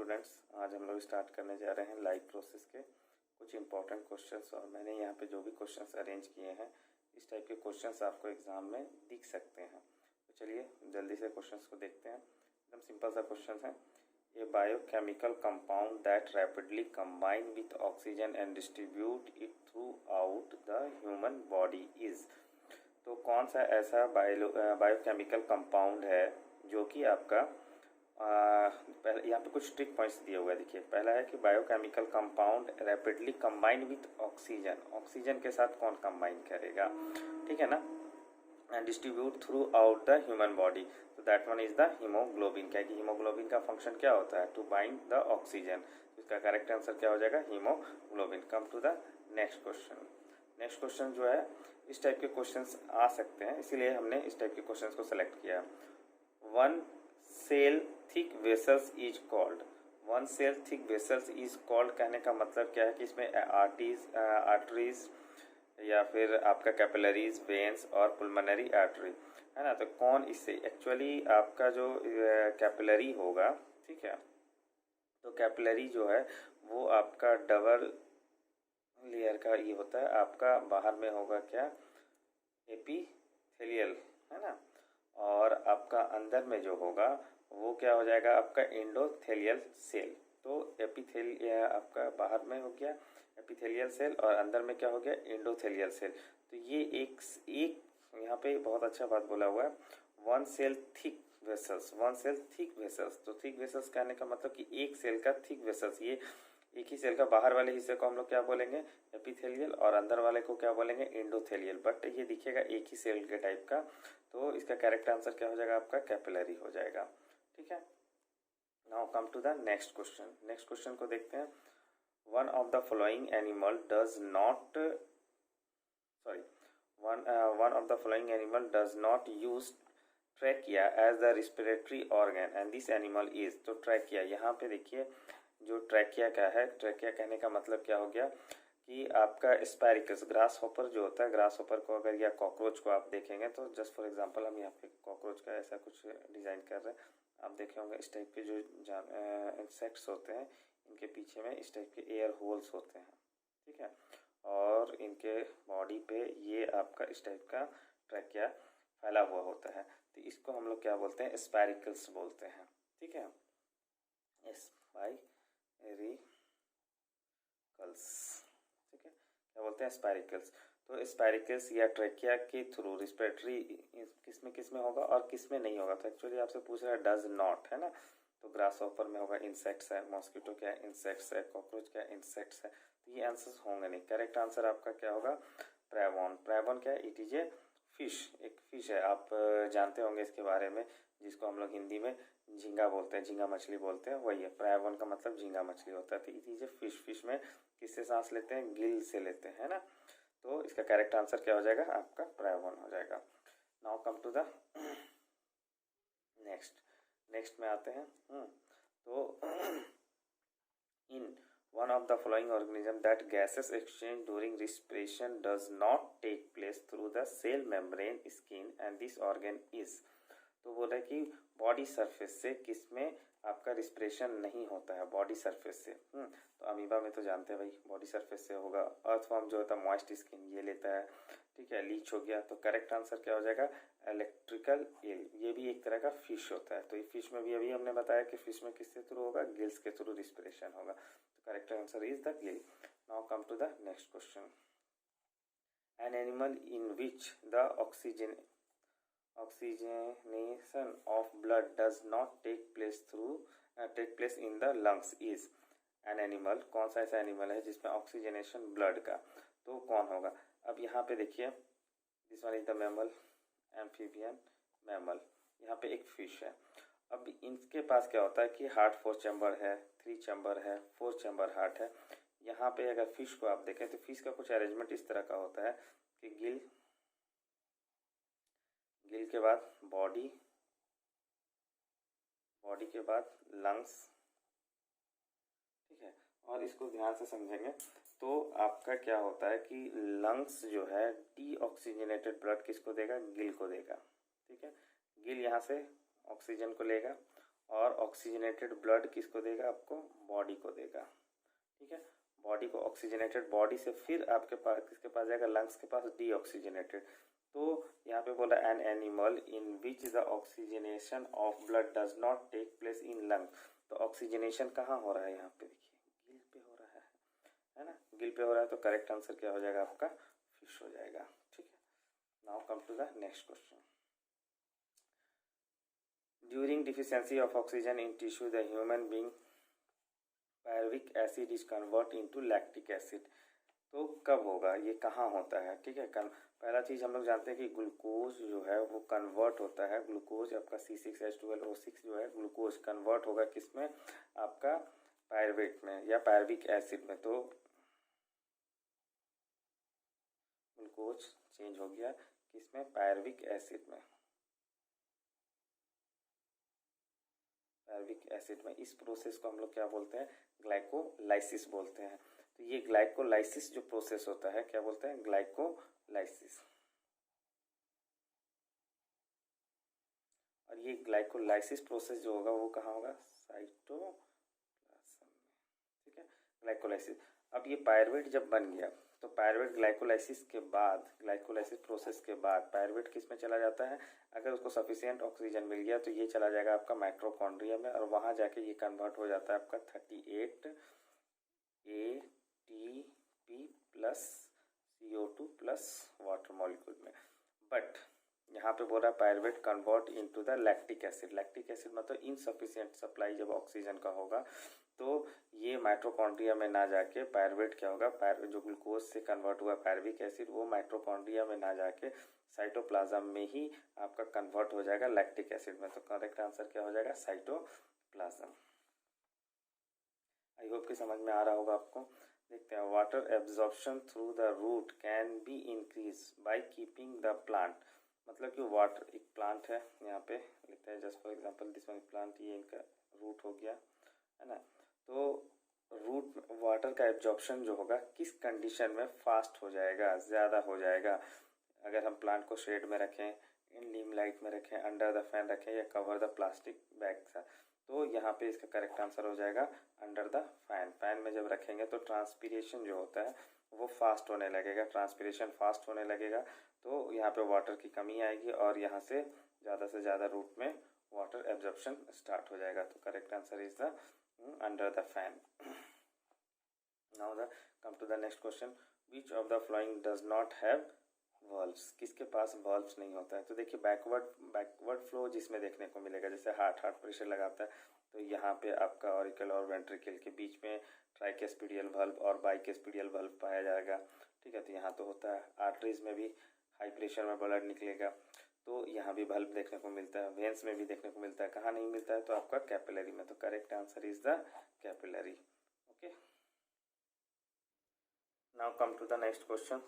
Students, आज हम लोग स्टार्ट करने जा रहे हैं लाइव प्रोसेस के कुछ इंपॉर्टेंट क्वेश्चंस। और मैंने यहाँ पे जो भी क्वेश्चंस अरेंज किए हैं इस टाइप के क्वेश्चंस आपको एग्जाम में दिख सकते हैं। तो चलिए जल्दी से क्वेश्चंस को देखते हैं। एकदम सिंपल सा क्वेश्चन है। A biochemical compound that rapidly combine with oxygen and distribute it throughout the human body is. तो कौन सा ऐसा बायोकेमिकल कंपाउंड है जो कि आपका पहले यहाँ पे कुछ ट्रिक पॉइंट्स दिए हुए हैं। देखिए, पहला है कि biochemical compound rapidly combine with oxygen, oxygen के साथ कौन कंबाइन करेगा, ठीक है ना, and distribute throughout the human body. तो that one is the haemoglobin. क्या है कि हीमोग्लोबिन का फंक्शन क्या होता है, टू बाइंड द ऑक्सीजन। तो इसका करेक्ट आंसर क्या हो जाएगा, haemoglobin. Come to the next question. Next question जो है इस टाइप के क्वेश्चंस आ सकते हैं, इसीलिए हमने इस टाइप के क्वेश्चंस को सेलेक्ट किया। One cell thick vessels is called. One cell thick vessels is called कहने का मतलब क्या है कि इसमें आर्टरीज या फिर आपका कैपिलरीज, वेन्स और पुल्मोनरी आर्टरी है ना। तो कौन इससे एक्चुअली आपका जो कैपिलरी होगा, ठीक है, तो कैपिलरी जो है वो आपका डबल लेयर का ये होता है। आपका बाहर में होगा क्या, एपिथेलियल, है ना, और आपका अंदर में जो होगा वो क्या हो जाएगा, आपका एंडोथेलियल सेल। तो एपिथेलियल आपका बाहर में हो गया एपिथेलियल सेल और अंदर में क्या हो गया, एंडोथेलियल सेल। तो ये एक यहाँ पे बहुत अच्छा बात बोला हुआ है, one cell thick vessels, one cell thick vessels. तो थिक वेसल्स कहने का मतलब कि एक सेल का थिक वेसल्स, ये एक ही सेल का बाहर वाले हिस्से को हम लोग क्या बोलेंगे, एपिथेलियल, और अंदर वाले को क्या बोलेंगे, एंडोथेलियल। बट ये दिखेगा एक ही सेल के टाइप का। तो इसका करेक्ट आंसर क्या हो जाएगा, आपका कैपिलरी हो जाएगा, ठीक है। Now come to the next question. Next question को देखते हैं। One of the following animal does not one of the following animal does not use trachea as the respiratory organ and this animal is. तो trachea, यहाँ पे देखिए जो trachea का है, ट्रैकिया कहने का मतलब क्या हो गया कि आपका स्पैरिकस, ग्रास हॉपर जो होता है, ग्रास हॉपर को अगर या कॉकरोच को आप देखेंगे तो जस्ट फॉर एग्जांपल हम यहाँ पे कॉकरोच का ऐसा कुछ डिज़ाइन कर रहे हैं। आप देखे होंगे इस टाइप के जो इंसेक्ट्स होते हैं इनके पीछे में इस टाइप के एयर होल्स होते हैं, ठीक है, और इनके बॉडी पे ये आपका इस टाइप का ट्रैकिया फैला हुआ होता है। तो इसको हम लोग क्या बोलते हैं, स्पैरिकल्स बोलते हैं, ठीक है, स्पाइरिकल्स, ठीक है, क्या बोलते हैं, स्पैरिकल्स। तो स्पैरिकल्स या ट्रैकिया के थ्रू रिस्पिरेटरी किस में होगा और किस में नहीं होगा। तो एक्चुअली आपसे पूछ रहा है डज नॉट, है ना। तो ग्रास हॉपर में होगा, इंसेक्ट्स है, मॉस्किटो क्या है, इंसेक्ट्स है, कॉकरोच क्या है, इंसेक्ट्स है। तो ये आंसर्स होंगे नहीं। करेक्ट आंसर आपका क्या होगा, प्रेवॉन। प्रेवॉन क्या है, इट इज ए फिश, एक फिश है, आप जानते होंगे इसके बारे में, जिसको हम लोग हिंदी में झींगा बोलते हैं, झींगा मछली बोलते हैं, वही है। प्रेवॉन का मतलब झींगा मछली होता है। तो it is a fish. Fish में किससे सांस लेते हैं, गिल से लेते हैं, है ना। तो इसका करेक्ट आंसर क्या हो जाएगा, आपका प्रेवॉन हो जाएगा। Now come to the next में आते हैं। तो इन one of the following organism that gases exchange during respiration does not take place through the cell membrane skin and this organ is। तो बोला कि बॉडी सरफेस से किसमें आपका रिस्पिरेशन नहीं होता है, बॉडी सरफेस से। तो अमीबा में तो जानते हैं भाई बॉडी सरफेस से होगा। अर्थवर्म जो होता है मॉइस्ट स्किन ये लेता है, ठीक है, लीच हो गया। तो करेक्ट आंसर क्या हो जाएगा, इलेक्ट्रिकल ईल। ये भी एक तरह का फिश होता है। तो ये फिश में भी अभी हमने बताया कि फिश में किसके थ्रू होगा, गिल्स के थ्रू रिस्पिरेशन होगा। तो correct answer is the gill. Now come to the next question. An animal in which the oxygenation of blood does not take place in the lungs is an animal। कौन सा ऐसा animal है जिसमें oxygenation blood का, तो कौन होगा। अब यहाँ पे देखिए, this one is the mammal, amphibian mammal. यहाँ पे एक फिश है। अब इनके पास क्या होता है कि हार्ट 4 चैम्बर है, 3 चैम्बर है, 4 चैम्बर हार्ट है। यहाँ पे अगर फिश को आप देखें तो फिश का कुछ अरेंजमेंट इस तरह का होता है कि गिल के बाद बॉडी के बाद लंग्स, ठीक है। और इसको ध्यान से समझेंगे तो आपका क्या होता है कि लंग्स जो है डीऑक्सीजनेटेड ब्लड किसको देगा, गिल को देगा, ठीक है। गिल यहाँ से ऑक्सीजन को लेगा और ऑक्सीजनेटेड ब्लड किसको देगा, आपको बॉडी को देगा, ठीक है। बॉडी को ऑक्सीजनेटेड बॉडी से फिर आपके पास किसके पास जाएगा, लंग्स के पास डीऑक्सीजनेटेड। तो यहाँ पे बोला an animal in which the oxygenation of blood does not take place in lung. तो ऑक्सीजनेशन कहाँ हो रहा है, यहाँ पे देखिए गिल पे हो रहा है ना, गिल पे हो रहा है। तो करेक्ट आंसर क्या हो जाएगा आपका, फिश हो जाएगा, ठीक है। Now come to the next question. During deficiency of oxygen in tissue the human being pyruvic acid is convert into lactic acid. तो कब होगा, ये कहाँ होता है, ठीक है। पहला चीज़ हम लोग जानते हैं कि ग्लूकोज जो है वो कन्वर्ट होता है, ग्लूकोज आपका C6H12O6 जो है ग्लूकोज कन्वर्ट होगा किसमें, आपका पायरुवेट में या पायरुविक एसिड में। तो ग्लूकोज चेंज हो गया किसमें, पायरुविक एसिड में, पायरुविक एसिड में। इस प्रोसेस को हम लोग क्या बोलते हैं, ग्लाइकोलाइसिस बोलते हैं। तो ये ग्लाइकोलाइसिस जो प्रोसेस होता है क्या बोलते हैं, ग्लाइकोलाइसिस। और ये ग्लाइकोलाइसिस प्रोसेस जो होगा वो कहाँ होगा, साइटोप्लाज्म में, ठीक है, ग्लाइकोलाइसिस। अब ये पायरुवेट जब बन गया तो पायरुवेट ग्लाइकोलाइसिस के बाद, ग्लाइकोलाइसिस प्रोसेस के बाद पायरुवेट किस में चला जाता है, अगर उसको सफिशिएंट ऑक्सीजन मिल गया तो ये चला जाएगा आपका माइटोकॉन्ड्रिया में, और वहाँ जाके ये कन्वर्ट हो जाता है आपका 38 ATP plus CO2 plus water molecule में। बट यहाँ पे बोल रहा है pyruvate convert into the lactic acid. Lactic acid मतलब इनसफिशिएंट सप्लाई जब ऑक्सीजन का होगा तो ये माइटोकॉन्ड्रिया में ना जाके पायरुवेट क्या होगा, जो ग्लूकोज से कन्वर्ट हुआ पायरुविक एसिड वो माइटोकॉन्ड्रिया में ना जाके साइटोप्लाज्म में ही आपका कन्वर्ट हो जाएगा लैक्टिक एसिड में। तो करेक्ट आंसर क्या हो जाएगा, साइटोप्लाज्म। आई होप कि समझ में आ रहा होगा आपको। देखते हैं, water absorption through the root can be increase by keeping the plant. मतलब कि वाटर एक प्लांट है, यहाँ पे लिखते हैं just for example this one plant, ये इनका रूट हो गया है ना। तो रूट वाटर का एब्जॉर्प्शन जो होगा किस कंडीशन में फास्ट हो जाएगा, ज़्यादा हो जाएगा। अगर हम प्लांट को शेड में रखें, इन नीम लाइट में रखें, अंडर द फैन रखें या कवर द प्लास्टिक बैग से, तो यहाँ पे इसका करेक्ट आंसर हो जाएगा अंडर द फैन। फैन में जब रखेंगे तो ट्रांसपीरेशन जो होता है वो फास्ट होने लगेगा, ट्रांसपीरेशन फास्ट होने लगेगा तो यहाँ पे वाटर की कमी आएगी और यहाँ से ज़्यादा रूट में वाटर एब्जॉर्प्शन स्टार्ट हो जाएगा। तो correct answer is the under the fan. Now the come to the next question, which of the following does not have valves. किसके पास वॉल्व्स नहीं होता है। तो देखिए बैकवर्ड फ्लो जिसमें देखने को मिलेगा, जैसे हार्ट प्रेशर लगाता है तो यहाँ पे आपका ऑरिकल और वेंट्रिकल के बीच में ट्राइकेस्पिडियल वल्व और बाइकेस्पिडियल वल्व पाया जाएगा, ठीक है। तो यहाँ तो होता है। आर्टरीज में भी हाई प्रेशर में ब्लड निकलेगा तो यहाँ भी वल्व देखने को मिलता है। वेंस में भी देखने को मिलता है। कहाँ नहीं मिलता है, तो आपका कैपिलरी में। तो correct answer is the capillary. Okay, now come to the next question.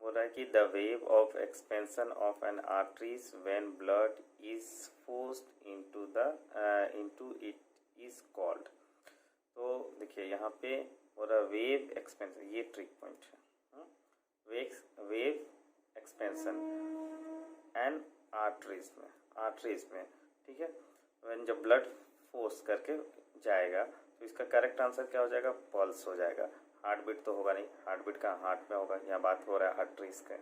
बोल रहा है कि the wave of expansion of an arteries when blood is forced into it is called. तो देखिए यहाँ पे बोल रहा है वेव एक्सपेंशन, ये ट्रिक पॉइंट है। वेव एक्सपेंशन एंड आर्टरीज में, ठीक है। व्हेन जब ब्लड फोर्स करके जाएगा तो इसका करेक्ट आंसर क्या हो जाएगा, पल्स हो जाएगा। हार्ट बीट तो होगा नहीं, हार्ट बीट कहाँ हार्ट में होगा, यहाँ बात हो रहा है आर्टरीज का,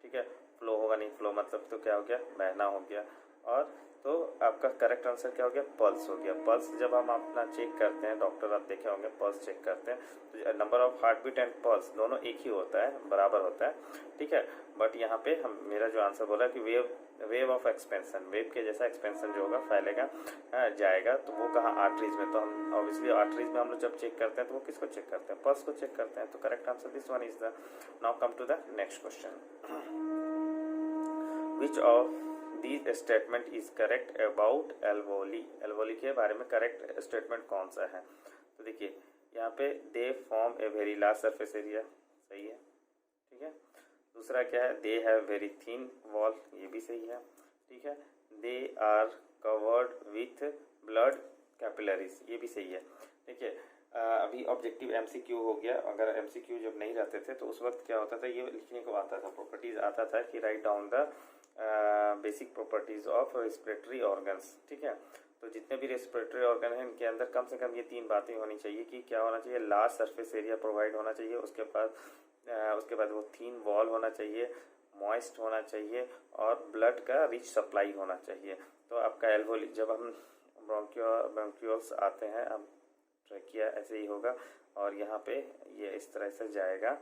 ठीक है। फ्लो होगा नहीं, फ्लो मतलब तो क्या हो गया, बहना हो गया। और तो आपका करेक्ट आंसर क्या हो गया, पल्स हो गया। पल्स जब हम अपना चेक करते हैं, डॉक्टर आप देखे होंगे पल्स चेक करते हैं तो number of heart beat and pulse दोनों एक ही होता है, बराबर होता है, ठीक है। बट यहाँ पे मेरा जो आंसर बोला कि वेव ऑफ एक्सपेंशन, वेव के जैसा एक्सपेंशन जो होगा फैलेगा जाएगा, तो वो कहाँ आर्टरीज में। तो हम ऑब्वियसली आर्टरीज में हम लोग जब चेक करते हैं तो वो किसको चेक करते हैं, पल्स को चेक करते हैं। तो correct answer this one is the. Now come to the next question, which of this statement is correct about alveoli. Alveoli के बारे में करेक्ट स्टेटमेंट कौन सा है। तो देखिए यहाँ पे they form a very large surface area, सही है, ठीक है। दूसरा क्या है, they have very thin wall, ये भी सही है, ठीक है। They are covered with blood capillaries, ये भी सही है। देखिए अभी ऑब्जेक्टिव MCQ हो गया। अगर MCQ जब नहीं रहते थे तो उस वक्त क्या होता था, ये लिखने को आता था, प्रॉपर्टीज आता था कि write down the basic properties of respiratory organs. ठीक है, तो जितने भी रेस्पिरेटरी ऑर्गन हैं इनके अंदर कम से कम ये 3 बातें होनी चाहिए कि क्या होना चाहिए, लार्ज सरफेस एरिया प्रोवाइड होना चाहिए, उसके बाद वो थीन वॉल होना चाहिए, मॉइस्ट होना चाहिए और ब्लड का रिच सप्लाई होना चाहिए। तो आपका एल्वोली जब हम ब्रोंक्यूल्स आते हैं, अब ट्रैकिया ऐसे ही होगा और यहाँ पे ये इस तरह से जाएगा।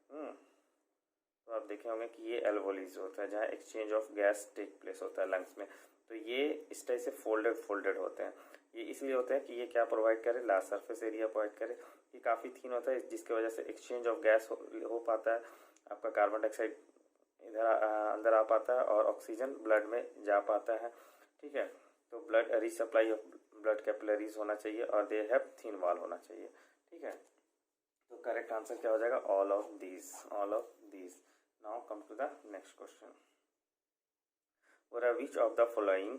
तो आप देखे होंगे कि ये एल्वोलीज होता है जहाँ exchange of gas take place होता है लंग्स में। तो ये इस तरह से फोल्डेड होते हैं। ये इसलिए होते हैं कि ये क्या प्रोवाइड करे, लार्ज सरफेस एरिया प्रोवाइड करे। ये काफ़ी थीन होता है जिसकी वजह से एक्सचेंज ऑफ गैस हो पाता है, आपका कार्बन डाइऑक्साइड इधर अंदर आ पाता है और ऑक्सीजन ब्लड में जा पाता है। ठीक है, तो blood rich supply of blood capillaries होना चाहिए और दे हैव थीन वॉल होना चाहिए। ठीक है, तो करेक्ट आंसर क्या हो जाएगा, all of these. Now come to the next question. Which of the following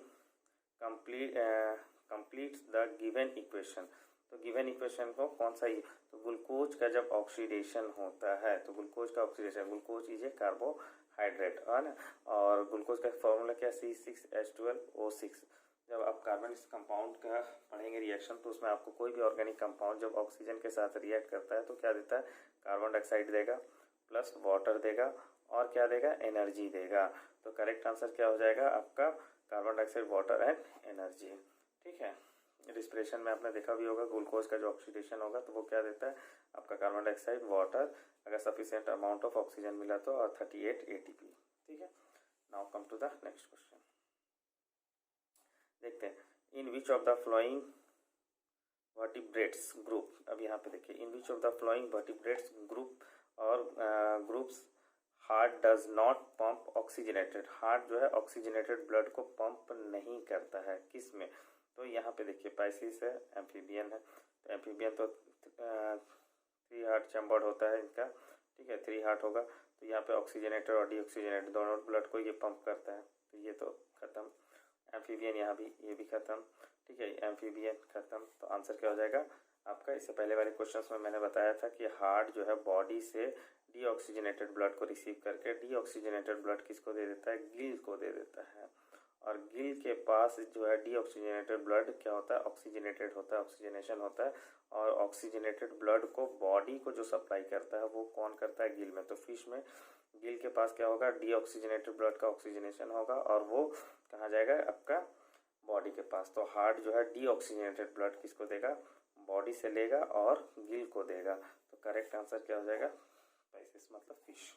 completes the given equation. तो गिवन इक्वेशन को कौन सा ही, तो ग्लूकोज का जब ऑक्सीडेशन होता है, तो ग्लूकोज का oxidation, glucose is a carbohydrate है ना, और ग्लूकोज का फॉर्मूला क्या, C6H12O6। जब आप कार्बन इस कंपाउंड का पढ़ेंगे रिएक्शन, तो उसमें आपको कोई भी ऑर्गेनिक कंपाउंड जब ऑक्सीजन के साथ रिएक्ट करता है तो क्या देता है, कार्बन डाइऑक्साइड देगा प्लस वाटर देगा और क्या देगा, एनर्जी देगा। तो करेक्ट आंसर क्या हो जाएगा आपका, carbon dioxide, water and energy. ठीक है, रिस्पिरेशन में आपने देखा भी होगा ग्लूकोज का जो ऑक्सीडेशन होगा तो वो क्या देता है आपका, कार्बन डाइऑक्साइड, वाटर, अगर सफिशिएंट अमाउंट ऑफ ऑक्सीजन मिला तो, और 38 ATP। ठीक है, now come to the next question. देखते हैं, in which of the following vertebrates group. अब यहाँ पे देखिए, in which of the following vertebrates group और groups heart does not pump oxygenated. Heart जो है ऑक्सीजनेटेड ब्लड को पंप नहीं करता है, किस में, तो यहाँ पे देखिए पाइसिस है, एम्फीबियन है। तो एम्फीबियन तो 3 हार्ट चैम्बर्ड होता है इनका। ठीक है, 3 हार्ट होगा, तो यहाँ पे ऑक्सीजनेटेड और डीऑक्सीजनेटेड दोनों ब्लड को ये पंप करता है, तो ये तो खत्म। एम्फीबियन यहाँ भी, ये भी खत्म। ठीक है, एम्फीबियन खत्म। तो आंसर क्या हो जाएगा आपका, इससे पहले वाले क्वेश्चंस में मैंने बताया था कि हार्ट जो है बॉडी से डीऑक्सीजनेटेड ब्लड को रिसीव करके डीऑक्सीजनेटेड ब्लड किसको दे देता है, गिल को दे देता है। और गिल के पास जो है डीऑक्सीजनेटेड ब्लड क्या होता है, ऑक्सीजनेटेड होता है, ऑक्सीजनेशन होता है। और ऑक्सीजनेटेड ब्लड को बॉडी को जो सप्लाई करता है वो कौन करता है, गिल में। तो फिश में गिल के पास क्या होगा, डीऑक्सीजनेटेड ब्लड का ऑक्सीजनेशन होगा और वो कहाँ जाएगा आपका, बॉडी के पास। तो हार्ट जो है डीऑक्सीजनेटेड ब्लड किसको देगा, बॉडी से लेगा और गिल को देगा। तो करेक्ट आंसर क्या हो जाएगा, पाइसेस मतलब fish.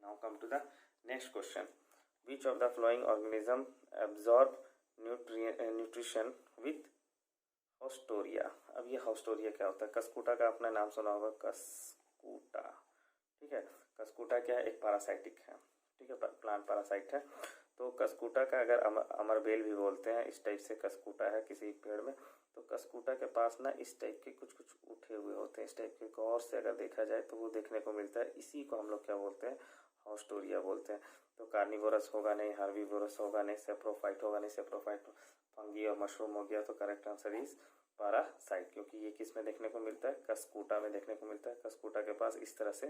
Now come to the next question. Which of the following organism absorb nutrition with haustoria. अब ये हॉस्टोरिया क्या होता है, कस्कूटा का आपने नाम सुना होगा, कस्कूटा। ठीक है, कस्कूटा क्या है, एक पैरासाइटिक है। ठीक है, प्लांट पैरासाइट है। तो कस्कूटा का अगर अमरबेल भी बोलते हैं, इस टाइप से कस्कूटा है किसी पेड़ में। तो कस्कूटा के पास ना इस टाइप के कुछ उठे हुए होते हैं, इस टाइप के गौर से अगर देखा जाए तो वो देखने को मिलता है। इसी को हम लोग क्या बोलते हैं, हॉस्टोरिया बोलते हैं। तो कार्निवोरस होगा नहीं, हार्बीवोरस होगा नहीं, सेप्रोफाइट होगा नहीं, सेप्रोफाइट फंगी और मशरूम हो गया। तो करेक्ट आंसर इज पैरासाइट, क्योंकि ये किस में देखने को मिलता है, कस्कूटा में देखने को मिलता है। कस्कूटा के पास इस तरह से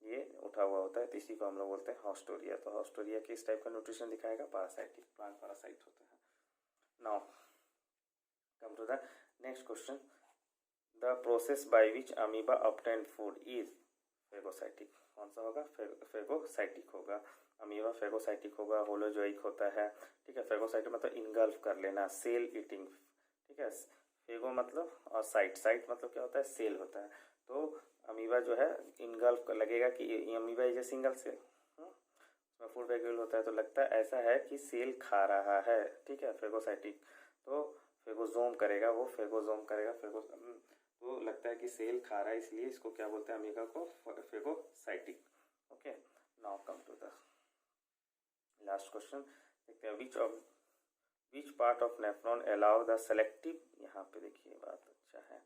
ये उठा हुआ होता है, तो इसी को हम लोग बोलते हैं हॉस्टोरिया। तो हॉस्टोरिया किस टाइप का न्यूट्रिशन दिखाएगा, पैरासाइटिक, प्लांट पैरासाइट होते हैं। Now come to the next question. The process by which amoeba obtain food is phagocytic. कौन सा होगा, फेगोसाइटिक होगा। अमीबा फेगोसाइटिक होगा, होलोजोइक होता है। ठीक है, फेगोसाइटिक मतलब इनगल्फ कर लेना, सेल ईटिंग। ठीक है, फेगो मतलब और साइट मतलब क्या होता है, सेल होता है। तो अमीबा जो है इनगल्फ लगेगा कि amoeba is a single cell, उसमें फूड वेगुल होता है, तो लगता है ऐसा है कि सेल खा रहा है। ठीक है, फेगोसाइटिक। तो फेगोजोम करेगा, वो फेगोजोम करेगा, तो लगता है कि सेल खा रहा है, इसलिए इसको क्या बोलते हैं, अमीबा को phagocytic. Okay, now come to the last question. देखते हैं, which part of nephron allow the selective, यहाँ पे देखिए बात अच्छा है।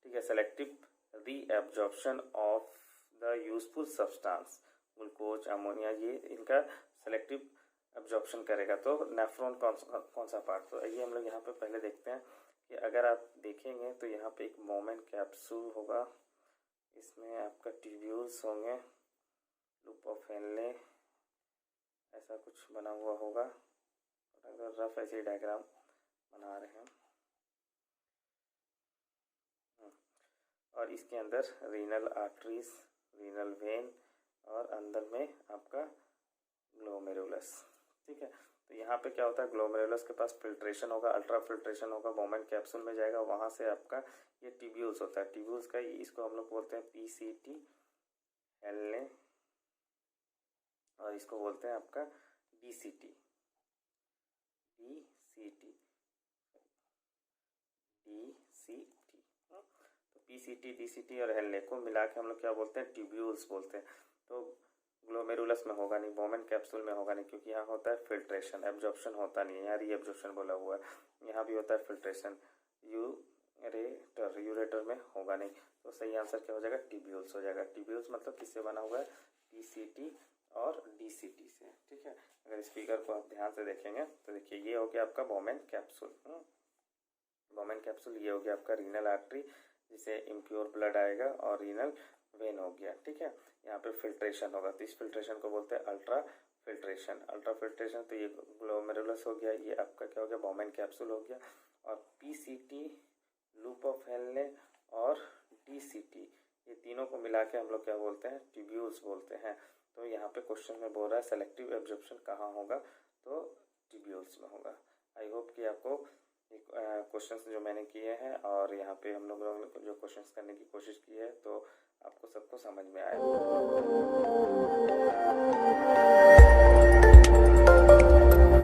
ठीक है, selective reabsorption of the useful substance, glucose, ammonia, ये इनका सेलेक्टिव एब्जॉर्प्शन करेगा। तो नेफ्रॉन कौन सा पार्ट, तो ये हम लोग यहाँ पे पहले देखते हैं कि अगर आप देखेंगे तो यहाँ पे एक मोमेंट कैप्सूल होगा, इसमें आपका ट्यूब्यूल्स होंगे, लूप ऑफ हेनले ऐसा कुछ बना हुआ होगा, रफ ऐसे डायग्राम बना रहे हैं। और इसके अंदर रीनल आर्टरीज, रीनल वेन और अंदर में आपका ग्लोमेरुलस। ठीक है, तो यहाँ पे क्या होता है, ग्लोमेरुलस के पास फिल्ट्रेशन होगा, अल्ट्रा फिल्ट्रेशन होगा, बोमेन कैप्सूल में जाएगा, वहाँ से आपका ये ट्यूब्यूल्स होता है, ट्यूब्यूल्स का इसको हम लोग बोलते हैं पीसीटी हेलने, और इसको बोलते हैं आपका डीसीटी, डीसीटी, डीसीटी। तो पीसीटी, डीसीटी और हेलने को मिला के हम लोग क्या बोलते हैं, ट्यूब्यूल्स बोलते हैं। तो ग्लोमेरुलस में होगा नहीं, बोमेन कैप्सूल में होगा नहीं, क्योंकि यहाँ होता है फिल्ट्रेशन, एब्जॉर्प्शन होता नहीं है, यहाँ रीएब्जॉर्प्शन बोला हुआ है, यहाँ भी होता है फिल्ट्रेशन। यूरेटर में होगा नहीं, तो सही आंसर क्या हो जाएगा, ट्यूब्यूल्स हो जाएगा। ट्यूब्यूल्स मतलब किससे बना हुआ है, पीसीटी और डीसीटी से। ठीक है, अगर इस फिगर को आप ध्यान से देखेंगे तो देखिए ये हो गया आपका बोमेन कैप्सूल, बोमेन कैप्सूल, ये हो गया आपका रीनल आर्टरी जिसे इम्प्योर ब्लड आएगा, और रीनल वेन हो गया। ठीक है, यहाँ पे फिल्ट्रेशन होगा, तो इस फिल्ट्रेशन को बोलते हैं अल्ट्रा फिल्ट्रेशन। अल्ट्रा फिल्ट्रेशन, तो ये ग्लोमेरुलस हो गया, ये आपका क्या हो गया, बोमेन कैप्सूल हो गया, और पीसीटी, लूप ऑफ हेलने और डीसीटी, ये तीनों को मिला के हम लोग क्या बोलते हैं, ट्यूब्यूल्स बोलते हैं। तो यहाँ पे क्वेश्चन में बोल रहा है सेलेक्टिव एब्जॉर्प्शन कहाँ होगा, तो ट्यूब्यूल्स में होगा। आई होप कि आपको क्वेश्चंस जो मैंने किए हैं और यहाँ पे हम लोगों ने जो क्वेश्चंस करने की कोशिश की है, तो आपको सबको समझ में आएगा।